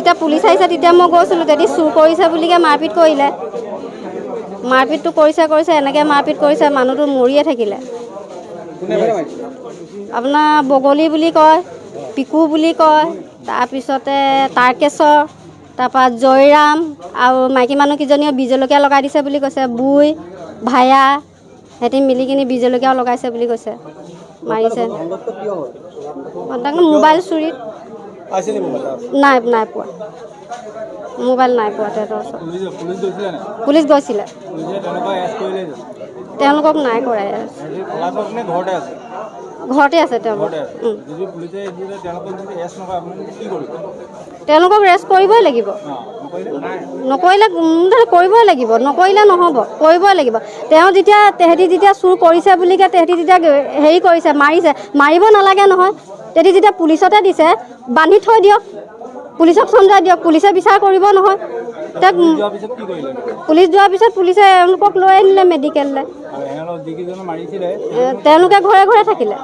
যেতিয়া পুলিচ আহিছে তেতিয়া মই গৈছিলোঁ, তেতিয়া চুৰ কৰিছে বুলিকে মাৰপিট কৰিলে। মাৰপিটটো কৰিছে এনেকৈ মাৰপিট কৰিছে, মানুহটো মৰিয়ে থাকিলে। আপোনাৰ বগলী বুলি কয়, পিকু বুলি কয়, তাৰপিছতে তাৰকেশ্বৰ, তাৰপৰা জয়ৰাম আৰু মাইকী মানুহকেইজনীয়ে বীজ জলকীয়া লগাই দিছে বুলি কৈছে। বুই, ভায়া সিহঁতি মিলি কিনি বীজ জলকীয়াও লগাইছে বুলি কৈছে। মাৰিছে মোবাইল চুৰিত। নাই পোৱা, মোবাইল নাই পোৱা তেহেঁতৰ ওচৰত। পুলিচ গৈছিলে, তেওঁলোকক নাই কৰে। ঘৰতে আছে তেওঁলোক। তেওঁলোকক ৰেষ্ট কৰিবই লাগিব, নকৰিলে কৰিবই লাগিব, নকৰিলে নহ'ব, কৰিবই লাগিব। তেহেঁতি যেতিয়া চুৰ কৰিছে বুলিকে তেহেঁতি যেতিয়া হেৰি কৰিছে, মাৰিব নালাগে নহয়। তেহেঁতি যেতিয়া পুলিচতে দিছে, বান্ধি থৈ দিয়ক, পুলিচক চমজাই দিয়ক, পুলিচে বিচাৰ কৰিব নহয়। পুলিচ যোৱাৰ পিছত পুলিচে এওঁলোকক লৈ আনিলে মেডিকেললৈ। তেওঁলোকে ঘৰে ঘৰে থাকিলে।